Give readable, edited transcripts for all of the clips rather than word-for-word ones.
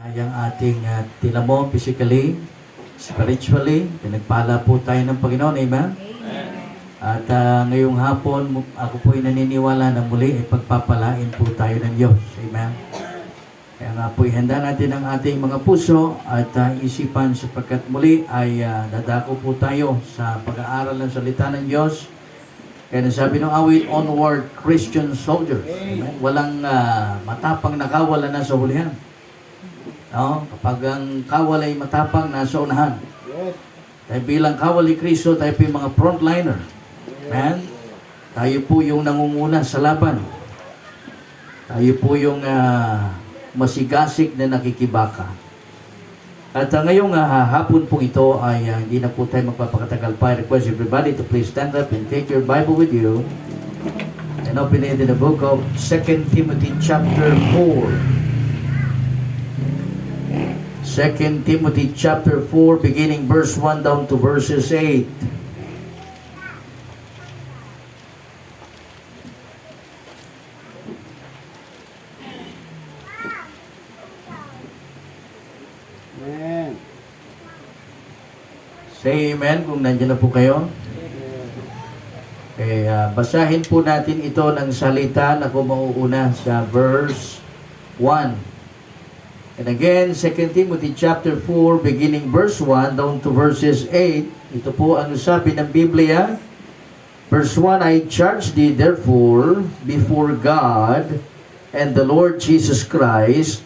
Yung ating tinamo physically, spiritually, pinagpala po tayo ng Panginoon, amen? At ngayong hapon, ako po'y naniniwala na muli ay pagpapalain po tayo ng Diyos, amen? Kaya nga po'y handa natin ang ating mga puso at isipan sapagkat muli ay dadako po tayo sa pag-aaral ng salita ng Diyos. Kaya nasabi ng awit, onward Christian soldiers. Amen? Walang matapang na kawala na sa hulihan. No? Kapag ang kawal ay matapang, nasa unahan. Tayo bilang kawal ni Kristo, tayo po yung mga frontliner. Amen? Tayo po yung nangunguna sa laban. Tayo po yung masigasig na nakikibaka. At ngayong hapon po ito ay hindi na po tayo magpapakatagal pa. I request everybody to please stand up and take your Bible with you and open it in the book of 2 Timothy chapter 4. 2 Timothy chapter 4 beginning verse 1 down to verses 8. Amen. Say amen kung nandiyan na po kayo. Okay, basahin po natin ito ng salita na kung mauuna sa verse 1. And again, 2 Timothy chapter 4, beginning verse 1 down to verses 8. Ito po ang sabi ng Biblia. Verse 1, I charge thee therefore before God and the Lord Jesus Christ,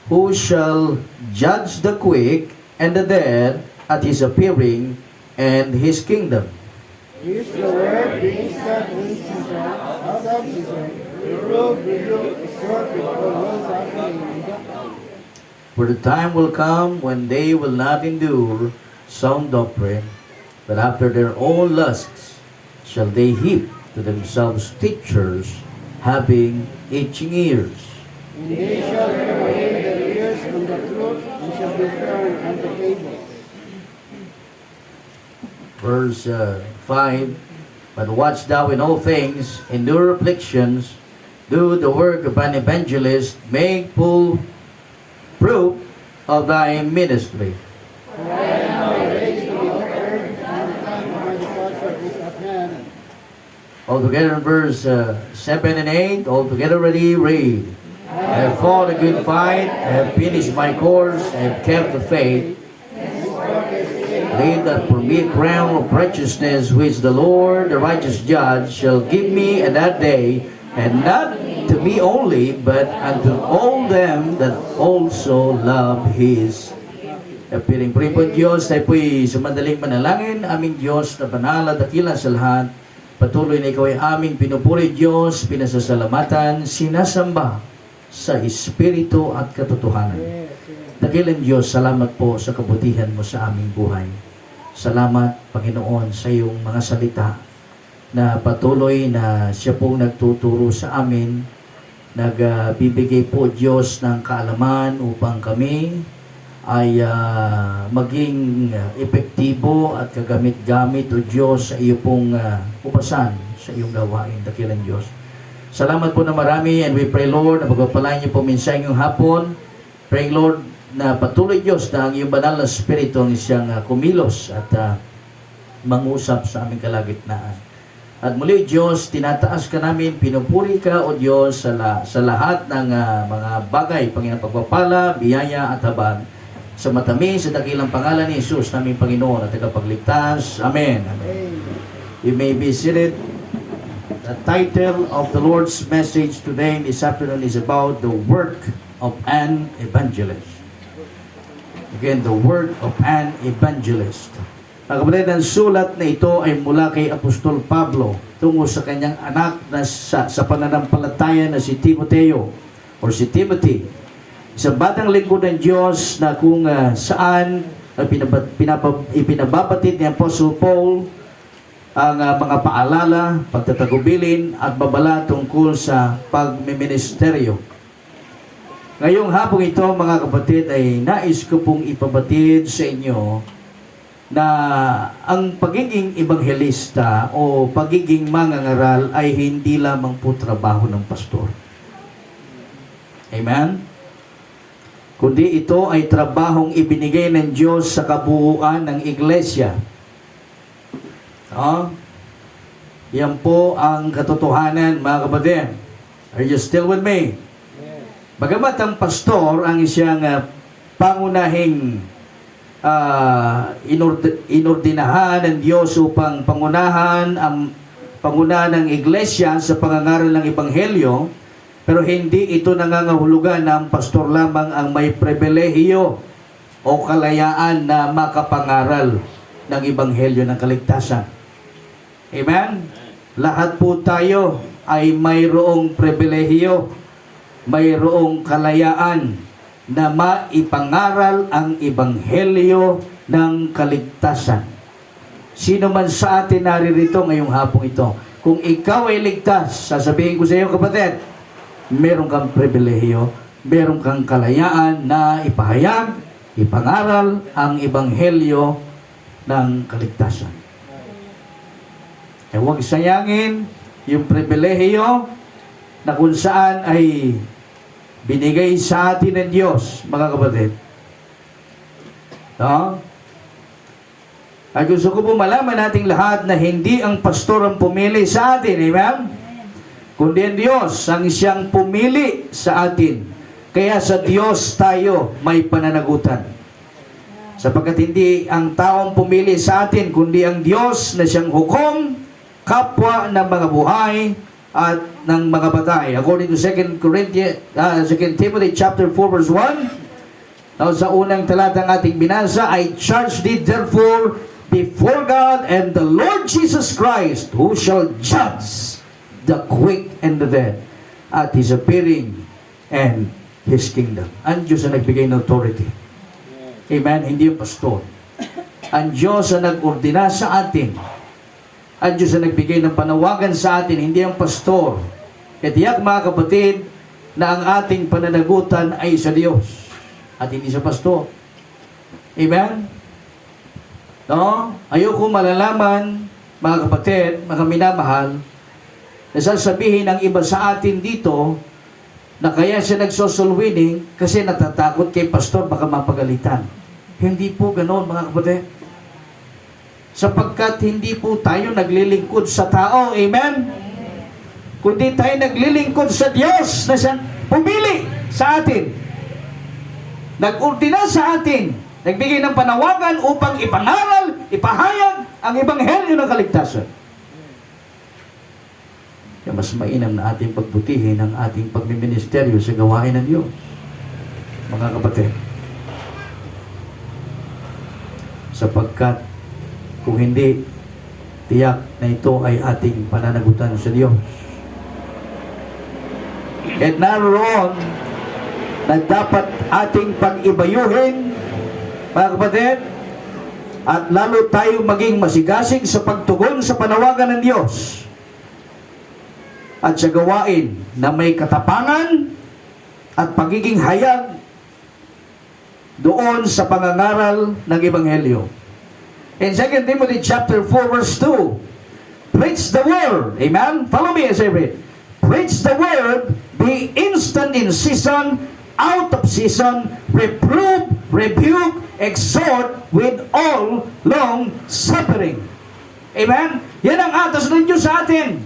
who shall judge the quick and the dead at his appearing and his kingdom. Preach the word, being established out of Israel. Rebuke, exhort with all words after him. For the time will come when they will not endure sound doctrine, but after their own lusts shall they heap to themselves teachers, having itching ears. And they shall turn away their ears from the truth, and shall be turned unto fables. Verse 5, But watch thou in all things, endure afflictions, do the work of an evangelist, make full proof of thy ministry. For I am ready to be offered, and the time of my departure is at hand. Altogether in verse 7 and 8, altogether ready, read. I have fought a good fight, I have finished my course, I have kept the faith. Laid up for me a crown of righteousness, which the Lord, the righteous judge, shall give me at that day, and not to me only, but unto all them that also love His appearing. Pray po Diyos, tayo po'y sumandaling manalangin. Aming Diyos na banal at dakila sa lahat, patuloy na ikaw ay aming pinupuri Diyos, pinasasalamatan, sinasamba sa Espiritu at katotohanan. Dakilang Diyos, salamat po sa kabutihan mo sa aming buhay. Salamat, Panginoon, sa iyong mga salita na patuloy na siya pong nagtuturo sa amin, nagbibigay po Diyos ng kaalaman upang kami ay maging epektibo at kagamit-gamit o Diyos sa iyo pong upasan sa iyong gawain, dakilang Diyos. Salamat po na marami, and we pray Lord na pagpapalain niyo po minsan yung hapon. Pray Lord na patuloy Diyos na ang iyong banal na Espiritu ang siyang kumilos at mangusap sa aming kalagitnaan. At muli Diyos, tinataas ka namin, pinupuri ka o Diyos sa lahat ng mga bagay, Panginoon, pagpapala, biyaya at habag. Sa matamis, sa dakilang pangalan ni Jesus, naming Panginoon at tagapagligtas. Amen. Amen. You may be seated. The title of the Lord's message today this afternoon is about the work of an evangelist. Again, the work of an evangelist. Ang kapatid, ang sulat na ito ay mula kay Apostol Pablo tungo sa kanyang anak na sa pananampalataya na si Timoteo or si Timothy. Sa batang lingkod ng Diyos na kung saan ipinababatid ni Apostle Paul ang mga paalala, pagtatagubilin at babala tungkol sa pagmiministeryo. Ngayong hapong ito, mga kapatid, ay nais ko pong ipabatid sa inyo na ang pagiging ebanghelista o pagiging mangangaral ay hindi lamang po trabaho ng pastor. Amen? kundi ito ay trabahong ibinigay ng Diyos sa kabuuan ng iglesia. Yan po ang katotohanan, mga kapatid. Are you still with me? Bagamat ang pastor ang isang pangunahing inordinahan ng Diyos upang pangunahan ng iglesia sa pangangaral ng Ebanghelyo, pero hindi ito nangangahulugan na ang pastor lamang ang may pribilehiyo o kalayaan na makapangaral ng Ebanghelyo ng kaligtasan. Amen? Lahat po tayo ay mayroong pribilehiyo, mayroong kalayaan na maipangaral ang Ebanghelyo ng kaligtasan. Sino man sa atin naririto ngayong hapong ito, kung ikaw ay ligtas, sasabihin ko sa iyo, kapatid, meron kang pribilehiyo, meron kang kalayaan na ipahayag, ipangaral ang Ebanghelyo ng kaligtasan. Huwag sayangin yung pribilehiyo na kung saan ay binigay sa atin ng Diyos, mga kapatid. At gusto ko po malaman nating lahat na hindi ang pastor ang pumili sa atin, amen? Kundi ang Diyos ang siyang pumili sa atin. Kaya sa Diyos tayo may pananagutan. Sapagkat hindi ang taong pumili sa atin, kundi ang Diyos na siyang hukom, kapwa ng mga buhay at ng mga batay. According to 2 Timothy chapter 4 verse 1, sa unang talatang ating binasa, I charge thee therefore before God and the Lord Jesus Christ, who shall judge the quick and the dead at His appearing and His kingdom. Ang Diyos ang nagbigay ng authority. Amen? Hindi yung pastor. Ang Diyos ang nag-ordina sa atin. Ang Diyos ang nagbigay ng panawagan sa atin, hindi ang pastor. Kaya tiyak, mga kapatid, na ang ating pananagutan ay sa Diyos at hindi sa pastor. Amen? Ayoko malalaman, mga kapatid, mga minamahal, na sasabihin ng iba sa atin dito na kaya siya nagsosolwinning kasi natatakot kay pastor baka mapagalitan. Hindi po ganoon, mga kapatid. Sapagkat hindi po tayo naglilingkod sa tao, amen? Kundi tayo naglilingkod sa Diyos na siya pumili sa atin. Nag-ordina sa atin, nagbigay ng panawagan upang ipangaral, ipahayag ang Ebanghelyo ng kaligtasan. Kaya mas mainam na ating pagbutihin ang ating pagmiministeryo sa gawain ng Diyos, mga kapatid. Sapagkat kung hindi, tiyak na ito ay ating pananagutan sa Diyos. At naroon na dapat ating pag-ibayuhin, mga kapatid, at lalo tayo maging masigasig sa pagtugon sa panawagan ng Diyos at sa gawain na may katapangan at pagiging hayag doon sa pangangaral ng Ebanghelyo. In 2 Timothy chapter 4 verse 2, preach the word. Amen? Follow me as I read. Preach the word, be instant in season, out of season, reprove, rebuke, exhort with all long suffering. Amen? Yan ang atas ng Diyos sa atin.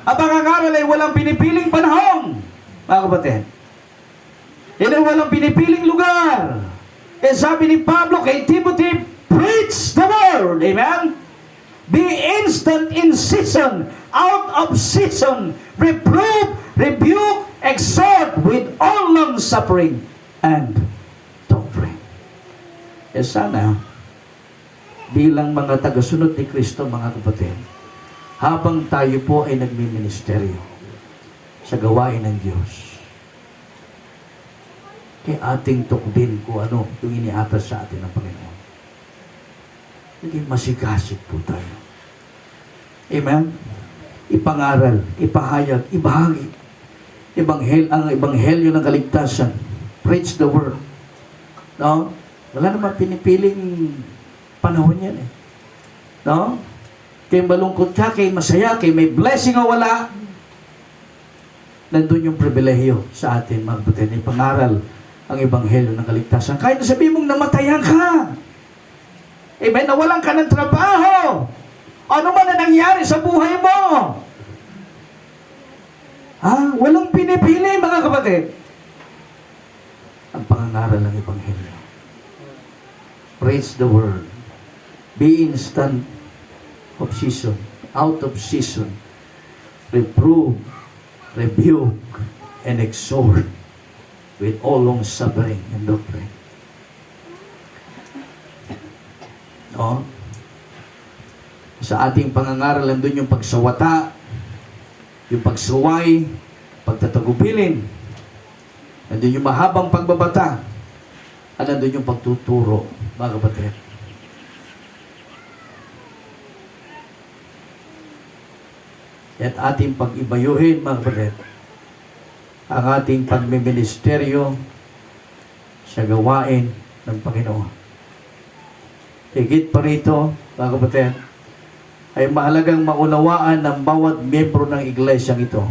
Ang pangangaral ay walang pinipiling panahon, mga kapatid. Yan ay walang pinipiling lugar. Eh sabi ni Pablo kay Timothy, preach the word. Amen? Be instant in season, out of season, reprove, rebuke, exhort with all long suffering and doctrine. Eh sana, bilang mga tagasunod ni Kristo, mga kapatid, habang tayo po ay nagmiministeryo sa gawain ng Diyos, kaya ating tukdin kung ano yung iniatas sa atin ng Panginoon. Hindi masigasig po tayo. Amen? Ipangaral, ipahayag, ibahagi. Ang Ebanghelyo ng kaligtasan. Preach the word. No? Wala naman pinipiling panahon yan eh. No? Kay malungkot ka, kay masaya, kay may blessing o wala, nandun yung pribilehiyo sa atin, mga kapatid. Ipangaral ang ebanghelyo ng kaligtasan. Kahit sabihin mong namatayan ka, amen, nawalan ka ng trabaho, ano man ang nangyari sa buhay mo, walang pinipili, mga kapatid. Ang pangangaral ng ebanghelyo. Praise the word. Be instant of season, out of season. Reprove, rebuke, and exhort with all long suffering and doctrine. No? Sa ating pangangaral, nandun yung pagsawata, yung pagsuway, pagtatagubilin, nandun yung mahabang pagbabata, at nandun yung pagtuturo, mga kapatid. At ating pag-ibayuhin, mga kapatid, ang ating pagmiministeryo sa gawain ng Panginoon. Higit pa rito, mga kapatid, ay mahalagang maunawaan ng bawat miyembro ng iglesyang ito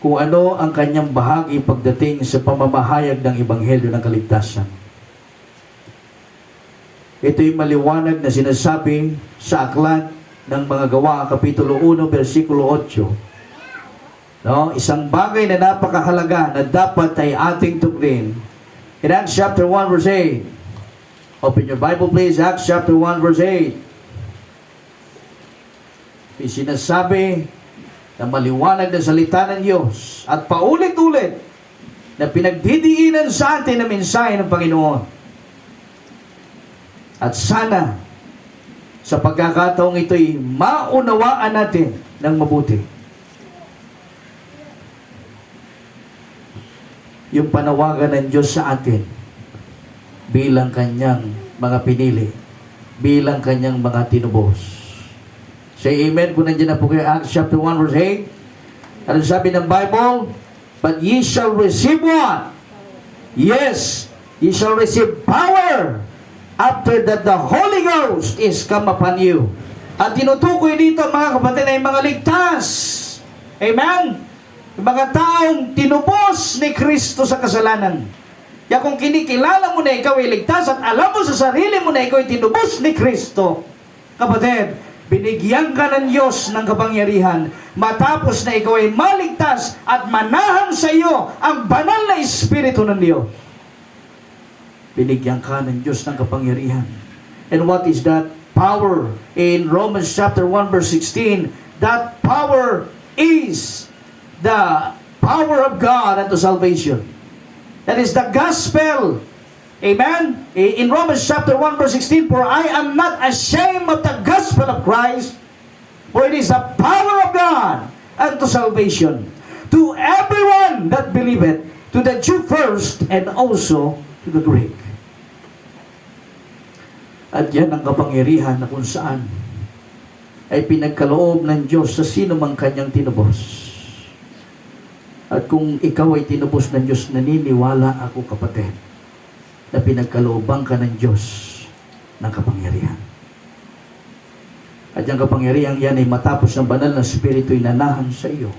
kung ano ang kanyang bahagi pagdating sa pamamahayag ng Ebanghelyo ng Kaligtasan. Ito'y maliwanag na sinasabi sa aklat ng mga Gawa, Kapitulo 1, versikulo 8. No? Isang bagay na napakahalaga na dapat ay ating tuklasin. In Acts chapter 1, verse 8. Open your Bible please, Acts chapter 1, verse 8. Sinasabi na maliwanag na salita ng Diyos at paulit-ulit na pinagdidiinan sa atin na mensahe ng Panginoon. At sana sa pagkakataong ito'y maunawaan natin ng mabuti. Yung panawagan ng Diyos sa atin bilang kanyang mga pinili, bilang kanyang mga tinubos. Say amen kung nandiyan na po kayo. Acts chapter 1 verse 8. Ano sabi ng Bible? But ye shall receive what? Yes, ye shall receive power after that the Holy Ghost is come upon you. At tinutukoy dito, mga kapatid, ay mga ligtas. Amen? Yung mga taong tinubos ni Kristo sa kasalanan. Kaya kung kinikilala mo na ikaw ay ligtas at alam mo sa sarili mo na ikaw ay tinubos ni Kristo, kapatid, binigyan ka ng Diyos ng kapangyarihan matapos na ikaw ay maligtas at manahan sa iyo ang banal na Espiritu ng Diyos. Binigyan ka ng Diyos ng kapangyarihan. And what is that power? In Romans chapter 1 verse 16, that power is the power of God unto salvation. That is the gospel. Amen? In Romans chapter 1 verse 16, for I am not ashamed of the gospel of Christ, for it is the power of God unto salvation, to everyone that believeth, to the Jew first, and also to the Greek. At yan ang kapangyarihan na kung saan ay pinagkaloob ng Diyos sa sino mang kanyang tinubos. At kung ikaw ay tinubos ng Diyos, naniniwala ako, kapatid, na pinagkalooban ka ng Diyos ng kapangyarihan. At yung kapangyarihan yan ay matapos ng banal na Espiritu inanahan sa iyo,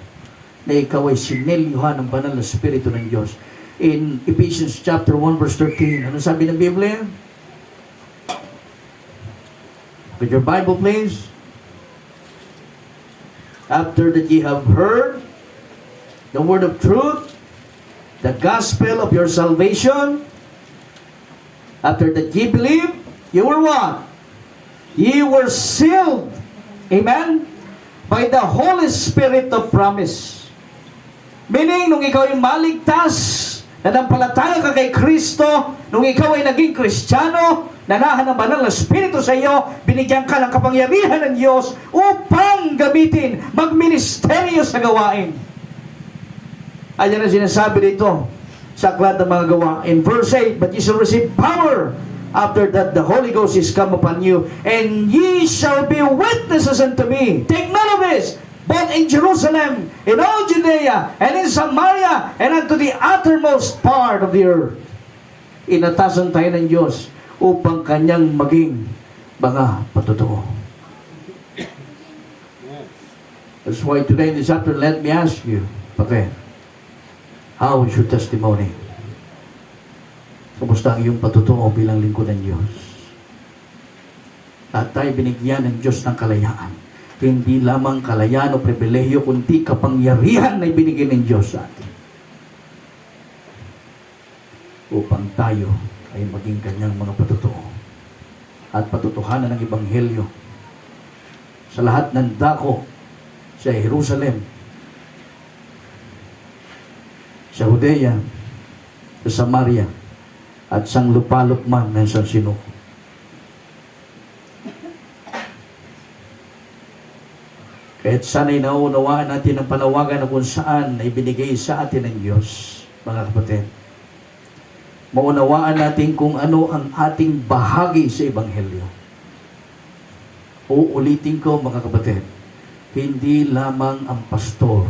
na ikaw ay sinelyuhan ng banal na Espiritu ng Diyos. In Ephesians chapter 1 verse 13, ano sabi ng Biblia? With your Bible please. After that ye have heard the word of truth, the gospel of your salvation, after that ye believe, you were what? Ye were sealed, amen, by the Holy Spirit of promise. Meaning, nung ikaw ay maligtas, nanampalataya ka kay Kristo, nung ikaw ay naging Kristiyano, nanahan ng banal na Espiritu sa iyo, binigyan ka ng kapangyarihan ng Diyos upang gamitin, magministeryo sa gawain. Ayan ang sinasabi dito sa aklat ng mga Gawa. In verse 8, but ye shall receive power after that the Holy Ghost is come upon you, and ye shall be witnesses unto me. Take note of this, both in Jerusalem, in all Judea, and in Samaria, and unto the uttermost part of the earth. Inatasan tayo ng Diyos upang kanyang maging mga patutuo. That's why today in this afternoon, let me ask you, okay, how is your testimony? Kumusta ang iyong patutuo bilang lingkod ng Diyos? At tayo binigyan ng Diyos ng kalayaan. Hindi lamang kalayaan o pribilehyo, kundi kapangyarihan na ibinigay ng Diyos sa atin. Upang tayo ay maging kanyang mga patutuo at patutuhanan ng Ebanghelyo sa lahat ng dako sa Jerusalem, sa Judea, sa Samaria, at sang lupalop man ng San Sino. Kahit sana'y nauunawaan natin ang panawagan na kung saan na ibinigay sa atin ng Diyos, mga kapatid. Maunawaan natin kung ano ang ating bahagi sa Ebanghelyo. Uulitin ko, mga kapatid, hindi lamang ang pastor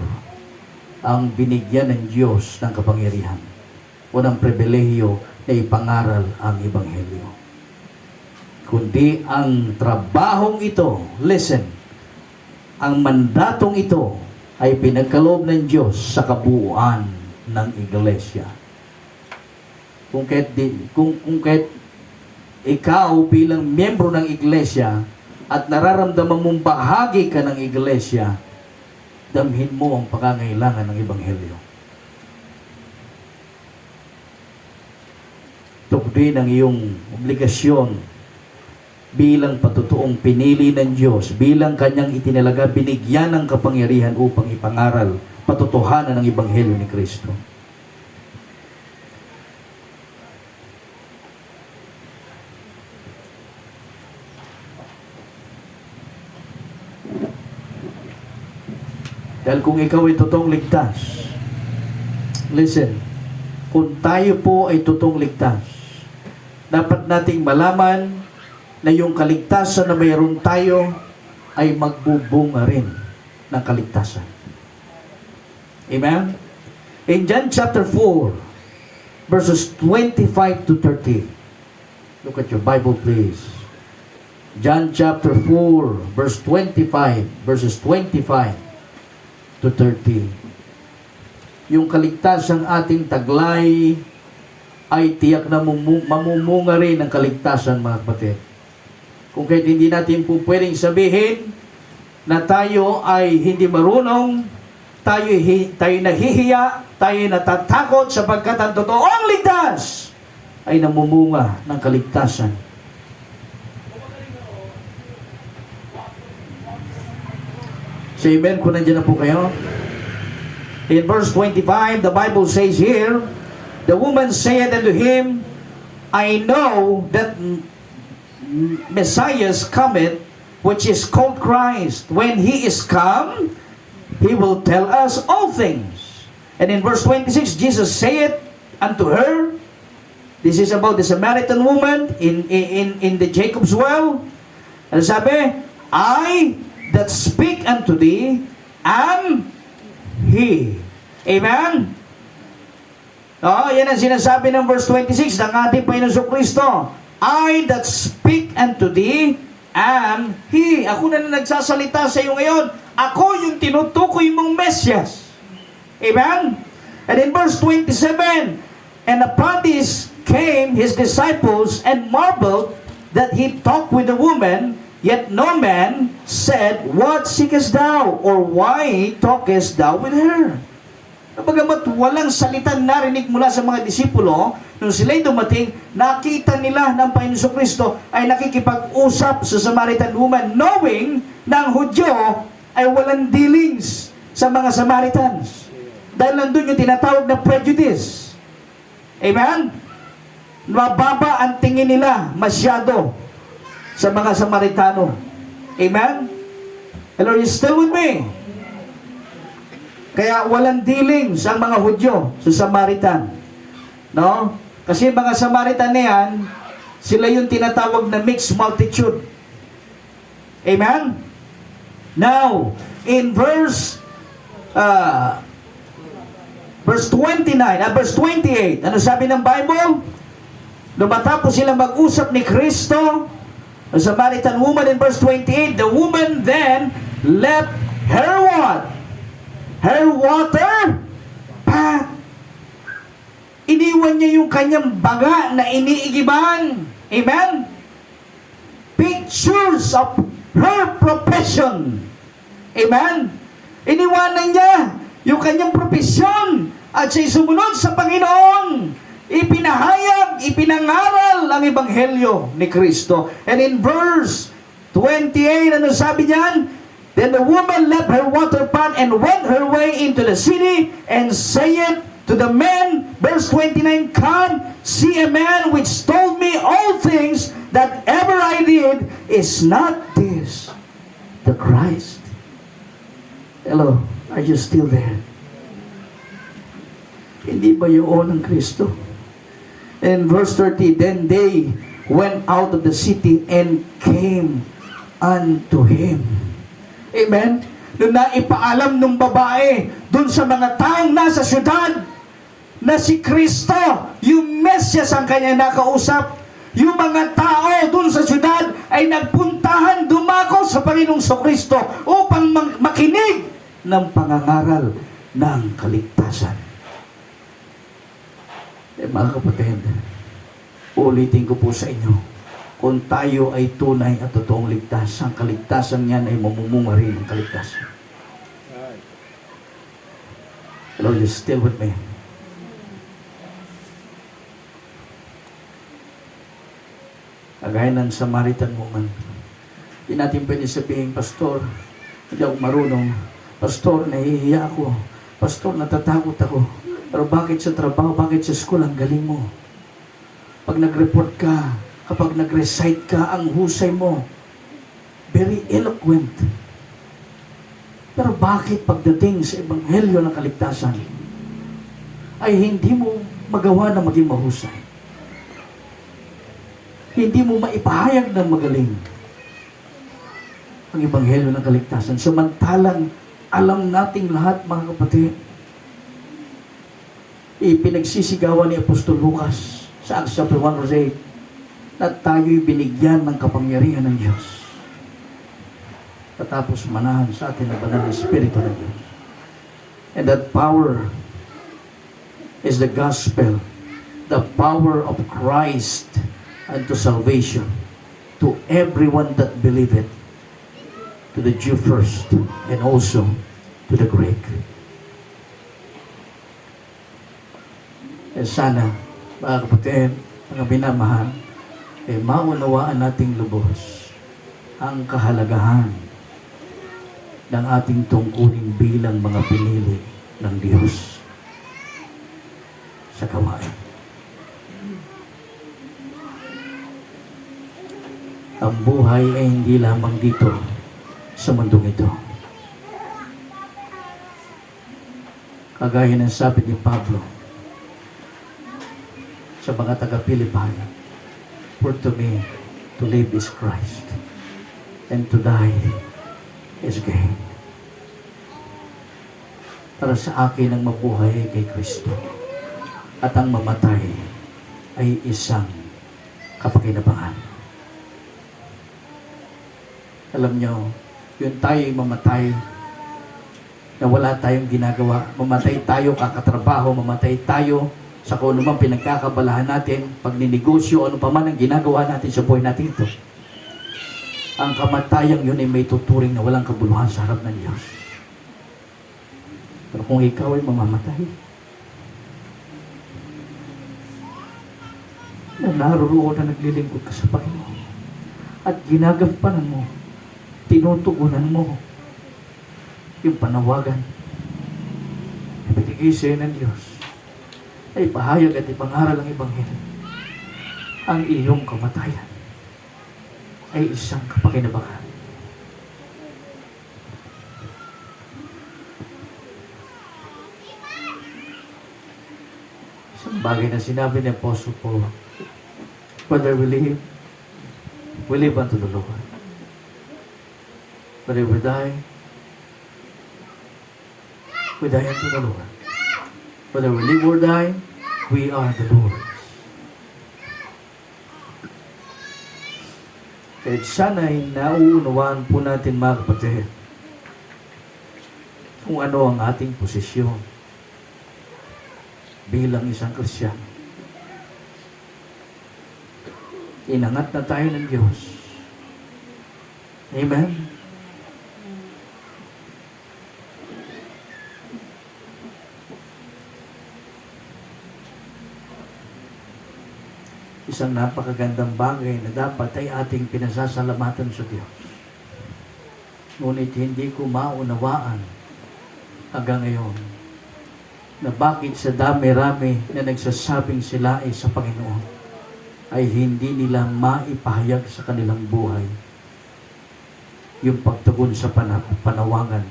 ang binigyan ng Diyos ng kapangyarihan o ng pribilehyo na ipangaral ang Ebanghelyo. Kundi ang trabahong ito, listen, ang mandatong ito ay pinagkaloob ng Diyos sa kabuuan ng Iglesia. Kung kahit ikaw bilang miyembro ng Iglesia at nararamdaman mong bahagi ka ng Iglesia, damhin mo ang pangangailangan ng Ebanghelyo. Tukdin ang iyong obligasyon bilang patutuong pinili ng Diyos, bilang kanyang itinalaga, binigyan ng kapangyarihan upang ipangaral, patutuhanan ng Ebanghelyo ni Kristo. Dahil kung ikaw ay totoong ligtas, listen, kung tayo po ay totoong ligtas, dapat nating malaman na yung kaligtasan na mayroon tayo ay magbubunga rin ng kaligtasan. Amen? In John chapter 4, verses 25 to 30. Look at your Bible, please. John chapter 4, verse 25, verses 25 to 30. Yung kaligtasang ating taglay ay tiyak na mamumunga rin ng kaligtasan, mga kapatid. Kung kahit hindi natin po pwedeng sabihin na tayo ay hindi marunong, tayo nahihiya, tayo natatakot sapagkat ang totoong ligtas ay namumunga ng kaligtasan. Say amen kung nandiyan na po kayo. In verse 25, the Bible says here, the woman said unto him, I know that Messiah cometh, which is called Christ. When he is come, he will tell us all things. And in verse 26, Jesus saith unto her, this is about the Samaritan woman in the Jacob's well. And sabi, I that speak unto thee am He. Amen? Yan ang sinasabi ng verse 26 ng ating Panginoon Kristo. I that speak unto thee am He. Ako na nagsasalita sa iyo ngayon. Ako yung tinutukoy mong Mesyas. Amen? And in verse 27, and upon this came his disciples and marveled that he talked with the woman, yet no man said, What seekest thou? Or why talkest thou with her? Bagamat walang salitang narinig mula sa mga disipulo, nung sila'y dumating, nakita nila ng Panginoon Kristo ay nakikipag-usap sa Samaritan woman, knowing na ang Hudyo ay walang dealings sa mga Samaritans. Dahil nandun yung tinatawag na prejudice. Amen? Mababa ang tingin nila masyado sa mga Samaritano. Amen? Hello, you still with me? Kaya walang dealings ang mga Hudyo sa Samaritan. No? Kasi mga Samaritan na yan, sila yung tinatawag na mixed multitude. Amen? Now, in verse 29, verse 28, ano sabi ng Bible? Nung matapos sila mag-usap ni Kristo, the Samaritan woman in verse 28, the woman then left her what? Her water pot. Iniwan niya yung kanyang baga na iniigiban. Amen? Pictures of her profession. Amen? Iniwanan niya yung kanyang profesyon at siya'y sumunod sa Panginoon. Ipinahayag, ipinangaral ang Ebanghelyo ni Kristo. And in verse 28, ano sabi niyan? Then the woman left her water pot and went her way into the city and said to the men, verse 29, come, see a man which told me all things that ever I did. Is not this the Christ? Hello, are you still there? Hindi ba yun ang Kristo? In verse 30, then they went out of the city and came unto him. Amen? Doon na ipaalam ng babae doon sa mga taong nasa syudad na si Kristo, yung Mesyas ang kanya nakausap. Yung mga tao doon sa syudad ay nagpuntahan, dumako sa Panginoong Kristo upang makinig ng pangangaral ng kaligtasan. Mga kapatid, ulitin ko po sa inyo, kung tayo ay tunay at totoong ligtas, ang kaligtasan niyan ay mamumunga rin ng kaligtasan. Hello, you still with me? Kagaya ng Samaritan woman. Hindi natin pwede sabihin, Pastor, hindi ako marunong. Pastor, nahihiya ako. Pastor, natatakot ako. Pero bakit sa trabaho, bakit sa school, ang galing mo? Pag nag-report ka, kapag nag-recite ka, ang husay mo, very eloquent. Pero bakit pagdating sa Ebanghelyo ng kaligtasan, ay hindi mo magawa na maging mahusay? Hindi mo maipahayag ng magaling ang Ebanghelyo ng kaligtasan. Samantalang alam nating lahat, mga kapatid, ipinagsisigawan ni Apostol Lucas sa Acts chapter 1 verse 8 na tayo'y binigyan ng kapangyarihan ng Diyos. Patapos manahan sa atin ang banal na Espiritu ng Diyos. And that power is the gospel, the power of Christ unto salvation to everyone that believeth, to the Jew first and also to the Greek. And sana, mga kapatid, mga binamahal, maunawaan nating lubos ang kahalagahan ng ating tungkulin bilang mga pinili ng Diyos sa gawain. Ang buhay ay hindi lamang dito sa mundong ito. Kagaya ng sabi ni Pablo sa mga taga-Pilipay, for to me, to live is Christ, and to die is gain. Para sa akin ang mabuhay ay kay Kristo, at ang mamatay ay isang kapakinabangan. Alam nyo, yung tayo'y mamatay, na wala tayong ginagawa, mamatay tayo kakatrabaho, mamatay tayo sa kung anumang pinagkakabalahan natin, pagninegosyo, ano pa man ang ginagawa natin sa buhay natin ito. Ang kamatayang yun ay may tuturing na walang kabuluhan sa harap ng Diyos. Pero kung ikaw ay mamamatay, na naroon na naglilingkod ka sa Panginoon, at ginagampanan mo, tinutugunan mo, yung panawagan, ibigay sa'yo ng Diyos, ay pahayag at ipangaral ang Ebanghelyo. Ang iyong kamatayan ay isang kapakinabangan. Isang bagay na sinabi ni Apostle Paul, whether we live unto the Lord. Whether we die unto the Lord. Whether we live or die, we are the Lord's. Kaya sana'y nauunawaan po natin, mga kapatid, kung ano ang ating posisyon bilang isang Kristiyano. Inangat na tayo ng Diyos. Amen? Isang napakagandang bagay na dapat ay ating pinasasalamatan sa Diyos. Ngunit hindi ko maunawaan hanggang ngayon na bakit sa dami-rami na nagsasabing sila ay sa Panginoon ay hindi nila maipahayag sa kanilang buhay yung pagtugon sa panawagan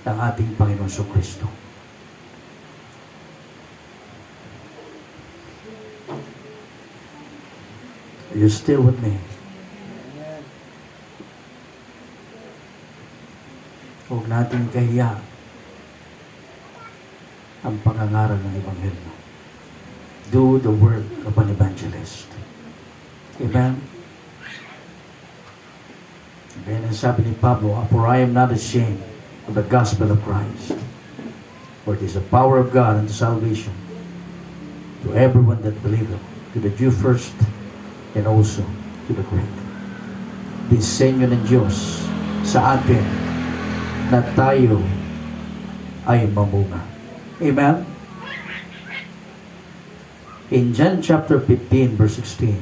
ng ating Panginoon Kristo. Are you still with me? Huwag natin kahiya ang pangangaral ng Ebanghelyo. Do the work of an evangelist. Amen? Amen. Ang sabi ni Pablo, for I am not ashamed of the gospel of Christ, for it is the power of God unto salvation to everyone that believeth, to the Jew first, and also to the Greek. Disenyo ng Diyos sa atin na tayo ay mamunga. Amen? In John chapter 15, verse 16.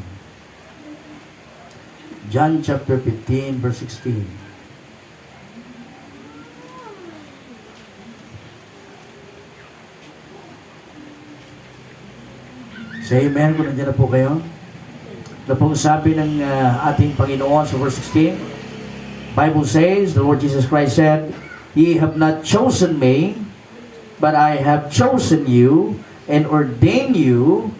John chapter 15, verse 16. Say amen kung nandiyan na po kayo. Na pong sabi ng ating Panginoon sa verse 16, Bible says, the Lord Jesus Christ said, Ye have not chosen me, but I have chosen you and ordained you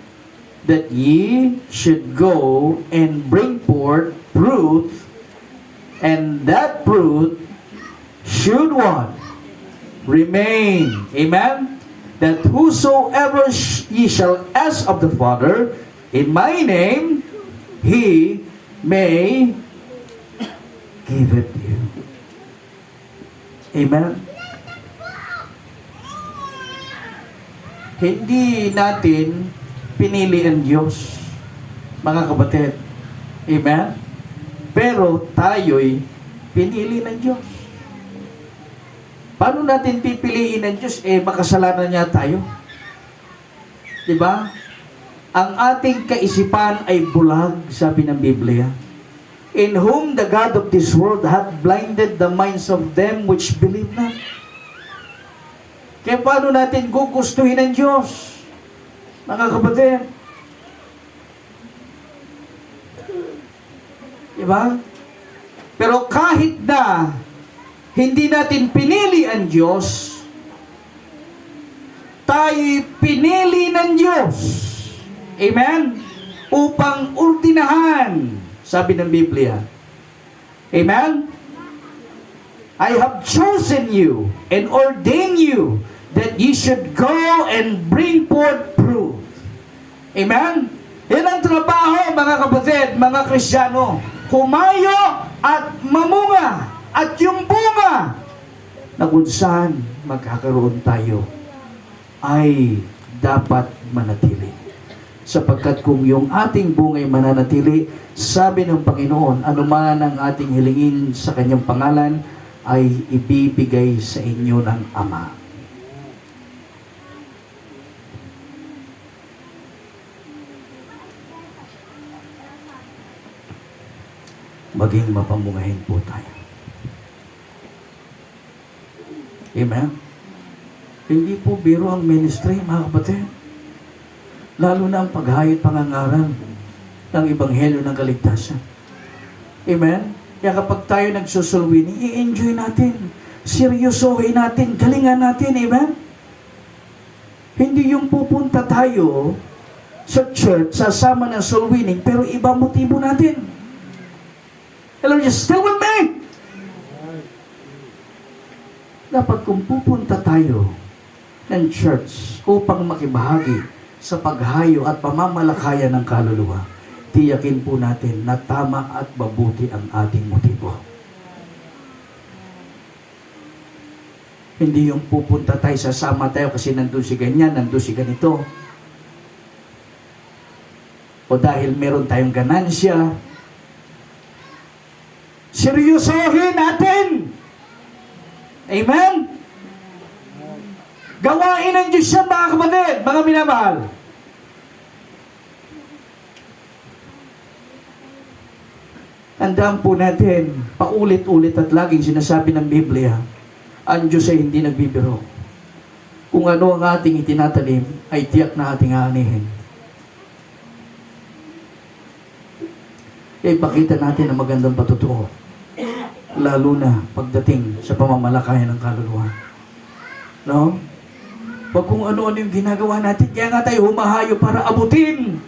that ye should go and bring forth fruit, and that fruit should what? Remain. Amen? That whosoever ye shall ask of the Father in my name, He may give it you. Amen? Hindi natin pinili ang Diyos, mga kapatid. Amen? Pero tayo'y pinili ng Diyos. Paano natin pipiliin ng Diyos? Makasalanan niya tayo. Diba? Ang ating kaisipan ay bulag, sabi ng Biblia. In whom the God of this world hath blinded the minds of them which believe not. Kaya paano natin gugustuhin ang Diyos? Mga kapatid. Diba? Pero kahit na hindi natin pinili ang Diyos, tayo'y pinili ng Diyos. Amen? Upang ordinahan, sabi ng Biblia. Amen? I have chosen you and ordained you that ye should go and bring forth fruit. Amen? Yan ang trabaho, mga kapatid, mga Kristiyano. Humayo at mamunga. At yung bunga na kung saan magkakaroon tayo ay dapat manatili. Sapagkat kung yung ating bungay mananatili, sabi ng Panginoon, anuman ang ating hilingin sa kanyang pangalan, ay ibibigay sa inyo ng Ama. Maging mapambungahin po tayo. Amen? Hindi po biro ang ministry, mga kapatid. Lalo na ang paghayat pangangaral ng Ebanghelyo ng Kaligtasan. Amen? Kaya kapag tayo nagsusulwini, i-enjoy natin. Seryosohin natin. Galingan natin. Amen? Hindi yung pupunta tayo sa church, sasama ng soul winning, pero iba motibo natin. Hello, you still with me? Dapat kung pupunta tayo ng church upang makibahagi sa paghayo at pamamalakayan ng kaluluwa, tiyakin po natin na tama at mabuti ang ating motibo. Hindi yung pupunta tayo, sasama tayo kasi nandun si ganyan, nandun si ganito. o dahil meron tayong ganansya, seryosohin natin. Amen? Gawain ng Diyos yan, mga kapatid, mga minamahal. Tandaan po natin, paulit-ulit at laging sinasabi ng Biblia, ang Diyos ay hindi nagbibiro. Kung ano ang ating itinatanim, ay tiyak na ating aanihin. Ipakita natin ang magandang patutuo, lalo na pagdating sa pamamalakayan ng kaluluwa. No? Pag kung ano-ano yung ginagawa natin, kaya nga tayo humahayo para abutin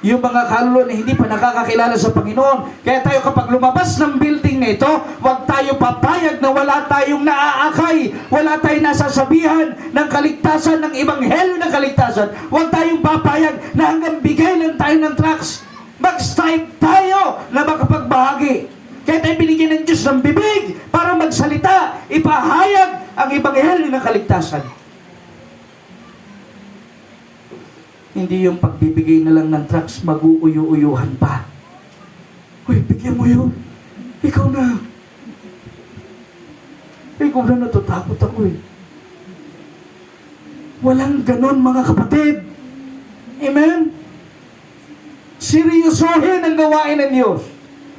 yung mga kaluluwa na hindi pa nakakakilala sa Panginoon. Kaya tayo kapag lumabas ng building na ito, huwag tayo papayag na wala tayong naaakay, wala tayong nasasabihan ng kaligtasan, ng ebanghelyo ng kaligtasan. Huwag tayong papayag na hanggang bigay lang tayo ng tracts. Mag-strive tayo na makapagbahagi. Kaya tayo binigyan ng Diyos ng bibig para magsalita, ipahayag ang ebanghelyo ng kaligtasan. Hindi yung pagbibigay na lang ng tracts, mag-uuyo-uyuhan pa. Uy, bigyan mo yun. Ikaw na. Ikaw na, natatakot ako eh. Walang ganon, mga kapatid. Amen? Seryosohin ang gawain ng Diyos.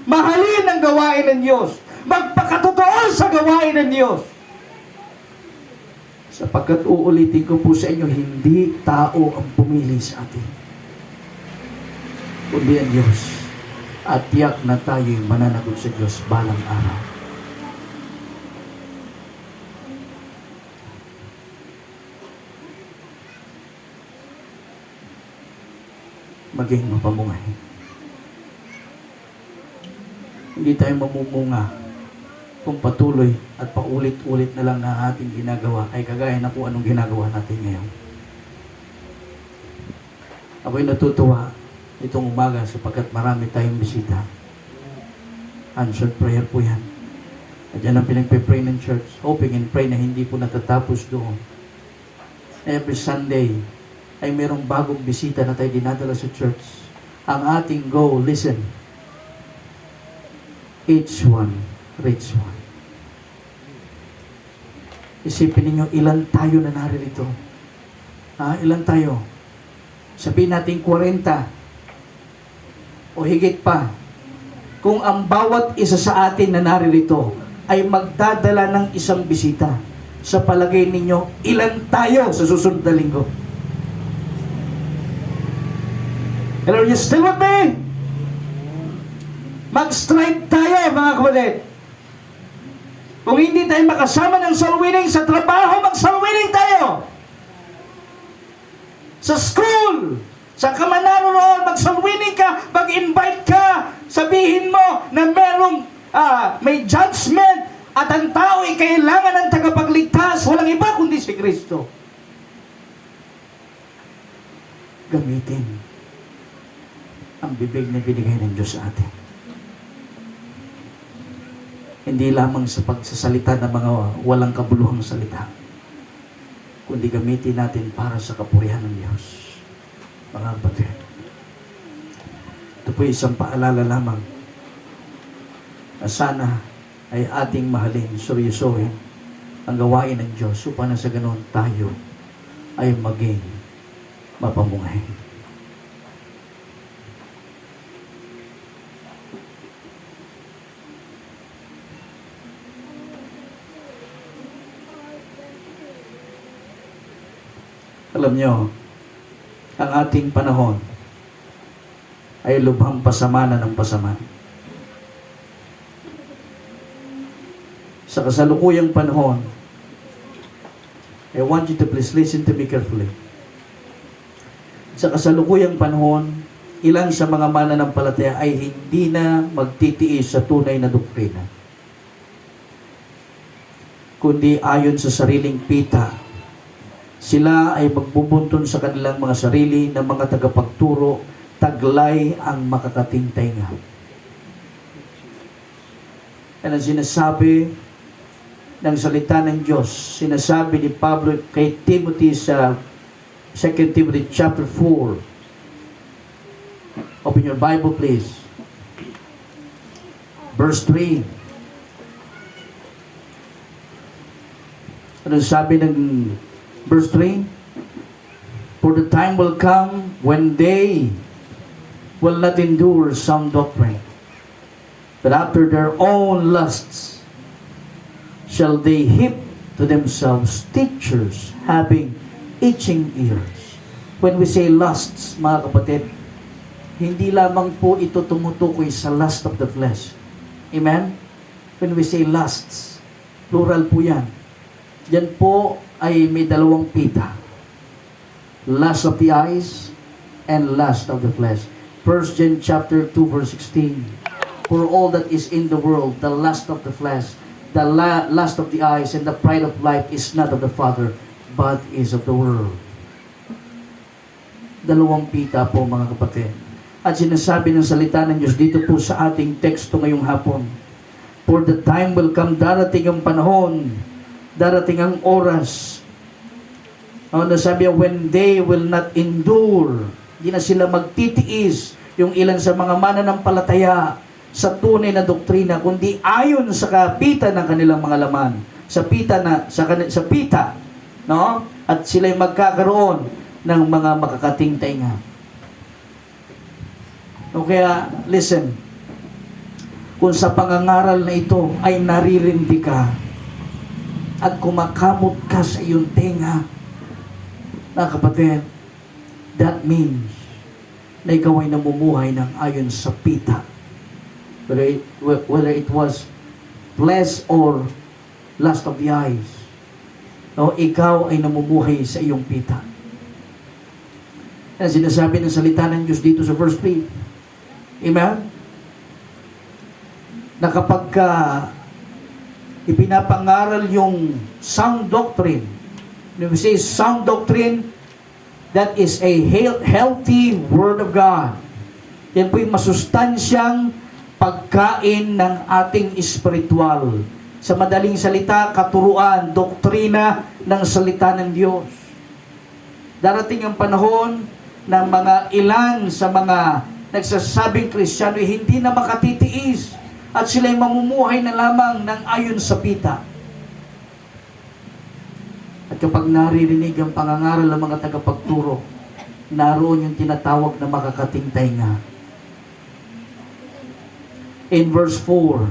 Mahalin ang gawain ng Diyos. Magpakatotoo sa gawain ng Diyos. Sapagkat uulitin ko po sa inyo, hindi tao ang pumili sa atin, kundi ang Diyos. At tiyak na tayo'y mananagot sa Diyos balang araw. Maging mapamungay. Hindi tayo mamumunga kung patuloy at paulit-ulit na lang na ating ginagawa ay kagaya na kung anong ginagawa natin ngayon. Ako'y natutuwa itong umaga sapagkat marami tayong bisita. Answered prayer po yan. At yan ang pinagpe-pray ng church, hoping and pray na hindi po natatapos doon. Every Sunday ay mayroong bagong bisita na tayo dinadala sa church. Ang ating goal, listen, each one reach one. Isipin ninyo, ilan tayo na naririto? Ilan tayo? Sabihin natin 40 o higit pa. Kung ang bawat isa sa atin na naririto ay magdadala ng isang bisita, sa palagay ninyo, ilan tayo sa susunod na linggo? Hello, you still with me? Mag-strive tayo, mga kapatid. Kung hindi tayo makasama ng soul winning sa trabaho, mag-soul winning tayo. Sa school, sa ka man naroon, mag-soul winning ka, mag-invite ka, sabihin mo na may judgment at ang tao ay kailangan ng tagapagligtas, walang iba kundi si Kristo. Gamitin ang bibig na binigay ng Diyos sa atin. Hindi lamang sa pagsasalita ng mga walang kabuluhang salita, kundi gamitin natin para sa kapurihan ng Diyos. Mga kapatid, ito po isang paalala lamang na sana ay ating mahalin, seryosohin ang gawain ng Diyos upang sa ganon tayo ay maging mapamungay. Alam nyo, ang ating panahon ay lubhang pasama na ng pasama. Sa kasalukuyang panahon, I want you to please listen to me carefully. Sa kasalukuyang panahon, ilan sa mga mananampalataya ay hindi na magtitiis sa tunay na doktrina, kundi ayon sa sariling pita. Sila ay magbubunton sa kanilang mga sarili na mga tagapagturo, taglay ang makakatintay nga. Yan ang sinasabi ng salita ng Diyos. Sinasabi ni Pablo kay Timothy sa 2 Timothy chapter 4, Open your Bible, please. Verse 3. Ano sabi ng verse 3? For the time will come when they will not endure sound doctrine, but after their own lusts shall they heap to themselves teachers having itching ears. When we say lusts, mga kapatid, hindi lamang po ito tumutukoy sa lust of the flesh. Amen? When we say lusts, plural po yan. Yan po ay may dalawang pita. Lust of the eyes and lust of the flesh. 1 John chapter 2 verse 16. For all that is in the world, the lust of the flesh, the lust of the eyes, and the pride of life is not of the Father, but is of the world. Dalawang pita po, mga kapatid. At sinasabi ng salita ng Diyos dito po sa ating teksto ngayong hapon. For the time will come, darating ang panahon, darating ang oras. Nasabi when they will not endure, hindi na sila magtitiis, yung ilan sa mga mananampalataya sa tunay na doktrina, kundi ayon sa kapitan ng kanilang mga laman, sa pita, no? At sila'y magkakaroon ng mga makakating tainga. O kaya, listen, kung sa pangangaral na ito ay naririndi ka at kumakamot ka sa iyong tenga, na kapatid, that means na ikaw ay namumuhay ng ayon sa pita. Whether it was flesh or lust of the eyes. No, ikaw ay namumuhay sa iyong pita. Yan sinasabi ng salita ng Diyos dito sa verse 3. Amen? Na kapag ipinapangaral yung sound doctrine, when we say sound doctrine, that is a healthy Word of God. Yan po yung masustansyang pagkain ng ating espiritual. Sa madaling salita, katuruan, doktrina ng salita ng Diyos. Darating ang panahon ng mga ilan sa mga nagsasabing Kristiyano hindi na makatitiis at sila'y mamumuhay na lamang ng ayon sa pita. At kapag naririnig ang pangangaral ng mga tagapagturo, naroon yung tinatawag na makakating tainga. In verse 4,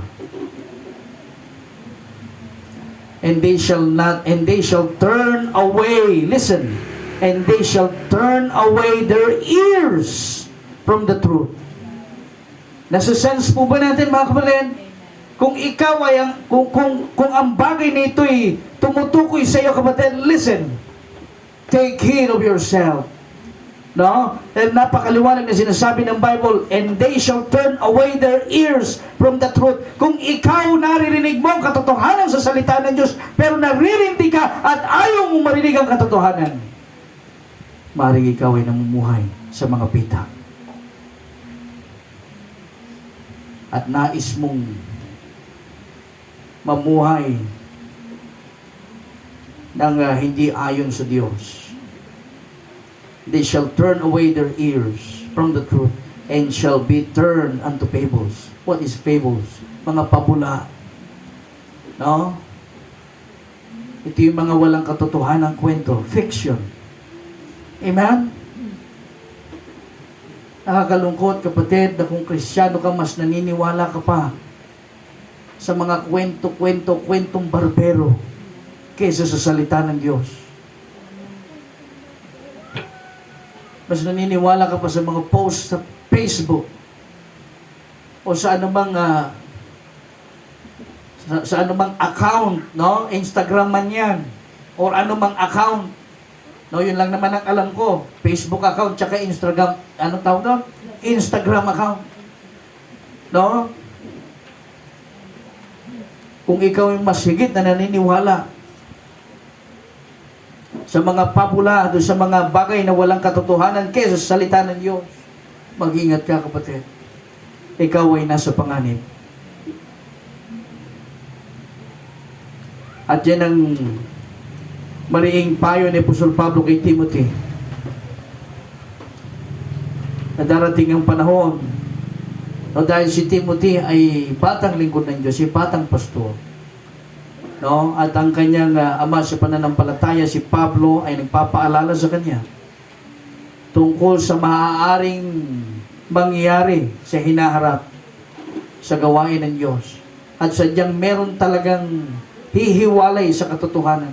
and they shall turn away, listen, and they shall turn away their ears from the truth. Nasa-sense po ba natin, mga kapatid? Kung ikaw ay kung ang bagay nito ay tumutukoy sa iyo, kapatid, listen. Take heed of yourself. No? And napakaliwanag na sinasabi ng Bible, and they shall turn away their ears from the truth. Kung ikaw naririnig mo ang katotohanan sa salita ng Diyos, pero naririnig ka at ayaw mong marinig ang katotohanan, maaaring ikaw ay namumuhay sa mga pita. At nais mong mamuhay ng hindi ayon sa Diyos. They shall turn away their ears from the truth and shall be turned unto fables. What is fables? Mga pabula. No? Ito yung mga walang katotohanan kwento. Fiction. Amen? Nakakalungkot, kapatid, na kung Kristiyano ka, mas naniniwala ka pa sa mga kwentong barbero kaysa sa salita ng Diyos. Mas naniniwala ka pa sa mga post sa Facebook o sa anumang account, no? Instagram man yan or anumang account. No, yun lang naman ang alam ko. Facebook account tsaka Instagram, anong tawag doon? Instagram account. No? Kung ikaw yung mas higit na naniniwala sa mga pabula, sa mga bagay na walang katotohanan kaysa sa salita ng Diyos, mag-ingat ka, kapatid. Ikaw ay nasa panganib. At yan ang mariing payo ni Apostol Pablo kay Timothy. na darating ang panahon, no, dahil si Timothy ay batang lingkod ng Diyos, si batang pastor, no, at ang kanyang ama sa pananampalataya, si Pablo, ay nagpapaalala sa kanya tungkol sa maaaring mangyari sa hinaharap sa gawain ng Diyos. At sadyang meron talagang hihiwalay sa katotohanan.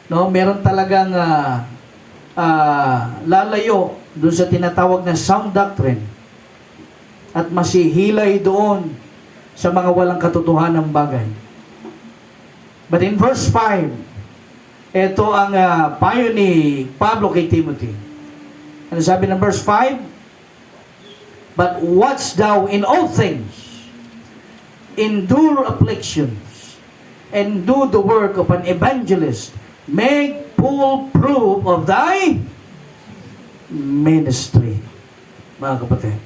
No, meron talagang lalayo doon sa tinatawag na sound doctrine at masihilay doon sa mga walang katotohanang bagay. But in verse 5, ito ang payo ni Pablo kay Timothy. Ano sabi ng verse 5? But watch thou in all things, endure afflictions, and do the work of an evangelist. Make full proof of thy ministry. Mga kapatid.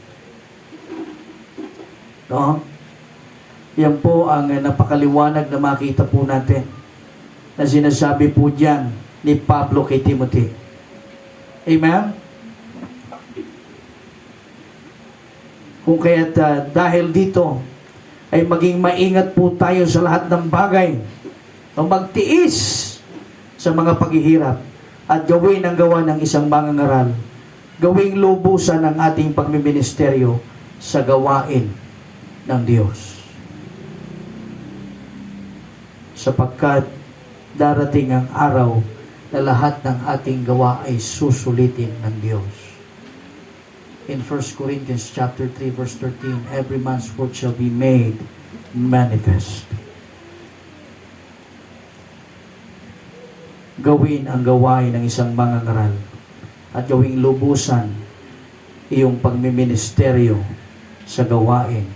No? Yan po ang napakaliwanag na makita po natin na sinasabi po diyan ni Pablo kay Timothy. Amen? Kung kaya't dahil dito ay maging maingat po tayo sa lahat ng bagay, o magtiis sa mga paghihirap at gawin ang gawa ng isang mangangaral, gawing lubusan ang ating pagmiministeryo sa gawain ng Diyos. Sapagkat darating ang araw na lahat ng ating gawa ay susulitin ng Diyos. In 1 Corinthians chapter 3 verse 13, every man's work shall be made manifest. Gawin ang gawain ng isang mangangaral at gawing lubusan iyong pagmiministeryo sa gawain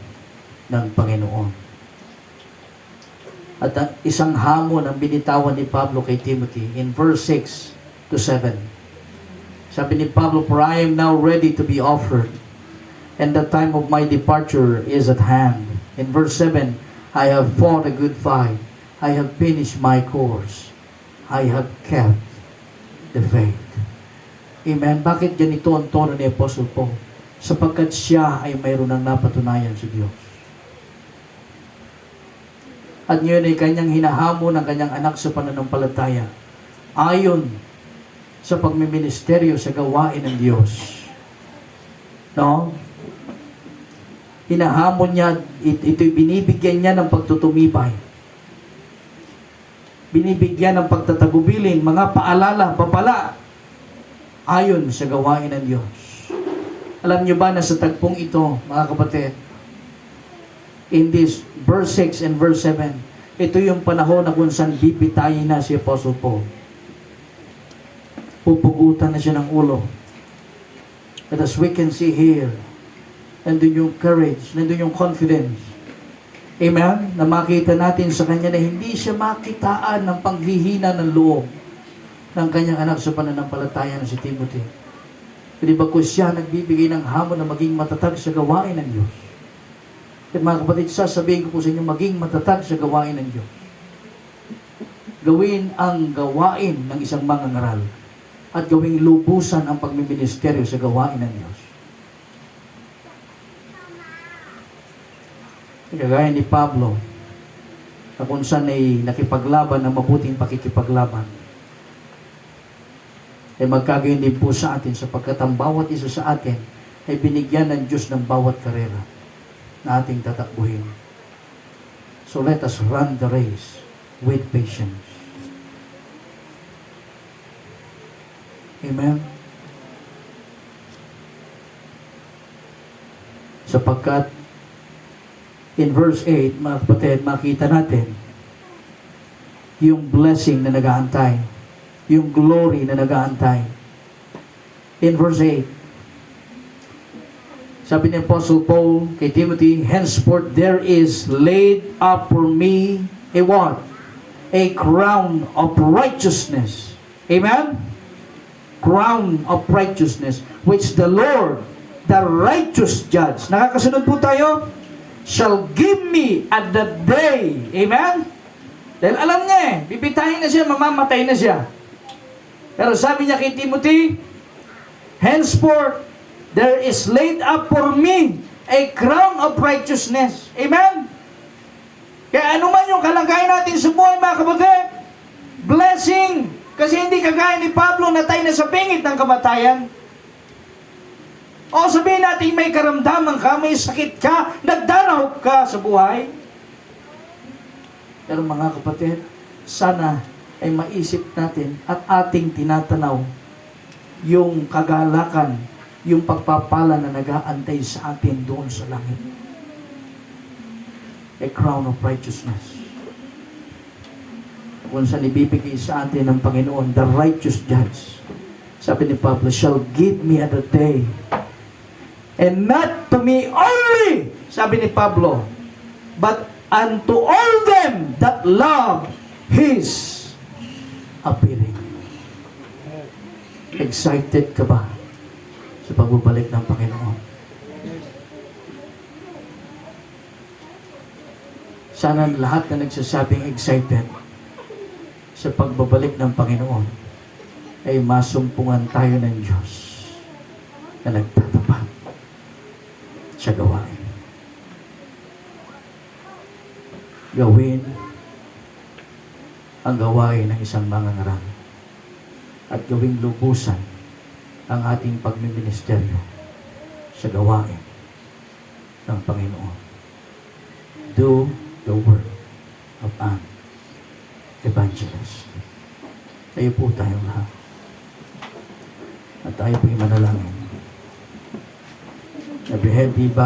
ng Panginoon. At ang isang hamon ang binitawan ni Pablo kay Timothy in verse 6 to 7. Sabi ni Pablo, for I am now ready to be offered, and the time of my departure is at hand. In verse 7, I have fought a good fight. I have finished my course. I have kept the faith. Amen. Bakit ganito ang tono ni Apostle Paul? Sapagkat siya ay mayroon ng napatunayan sa Diyos. At ngayon ay kanyang hinahamon ng kanyang anak sa pananampalataya ayon sa pagmiministeryo sa gawain ng Diyos. No? Hinahamon niya, ito'y binibigyan niya ng pagtutumibay. Binibigyan ng pagtatagubilin, mga paalala, papala, ayon sa gawain ng Diyos. Alam niyo ba na sa tagpong ito, mga kapatid, in this verse 6 and verse 7, ito yung panahon na kung saan bibitayin na si Apostle Paul. Pupugutan na siya ng ulo. But as we can see here, nandun yung courage, nandun yung confidence. Amen? Na makita natin sa kanya na hindi siya makitaan ng panghihina ng loob ng kanyang anak sa pananampalataya na si Timothy. Hindi ba ko siya nagbibigay ng hamon na maging matatag sa gawain ng Diyos? At mga kapatid, sasabihin ko po sa inyo, maging matatag sa gawain ng Diyos. Gawin ang gawain ng isang mangangaral at gawing lubusan ang pagmiministeryo sa gawain ng Diyos. Kagaya ni Pablo, na kung saan ay nakipaglaban ng mabuting pakikipaglaban, ay magkagayon din po sa atin sapagkat ang bawat isa sa atin ay binigyan ng Diyos ng bawat karera na ating tatakbuhin. So let us run the race with patience. Amen? Sapagkat in verse 8, mga kapatid, makita natin yung blessing na nag-aantay, yung glory na nag-aantay. In verse 8, sabi ni Apostle Paul kay Timothy, henceforth there is laid up for me a what? A crown of righteousness. Amen? Crown of righteousness, which the Lord, the righteous judge, nakakasunod po tayo, shall give me at that day. Amen? Dahil alam niya bibitahin na siya, mamamatay na siya. Pero sabi niya kay Timothy, henceforth, there is laid up for me a crown of righteousness. Amen? Kaya ano man yung kalagayan natin sa buhay, mga kapatid, blessing. Kasi hindi kagaya ni Pablo na tayo na sa pingit ng kamatayan. O sabihin natin may karamdaman ka, may sakit ka, nagdaraw ka sa buhay. Pero mga kapatid, sana ay maisip natin at ating tinatanaw yung kagalakan, yung pagpapala na nag-aantay sa atin doon sa langit. A crown of righteousness. Kung saan ibibigay sa atin ng Panginoon, the righteous judge. Sabi ni Pablo, shall give me at the day. And not to me only, sabi ni Pablo, but unto all them that love His appearing. Excited ka ba sa pagbabalik ng Panginoon? Sana lahat na nagsasabing excited sa pagbabalik ng Panginoon ay masumpungan tayo ng Diyos na nagtatapat sa gawain. Gawin ang gawain ng isang mangangaral at gawing lubusan ang ating pagmiministeryo sa gawain ng Panginoon. Do the work of an evangelist. Tayo po tayong lahat. At tayo po'y manalangin. Every head be bowed.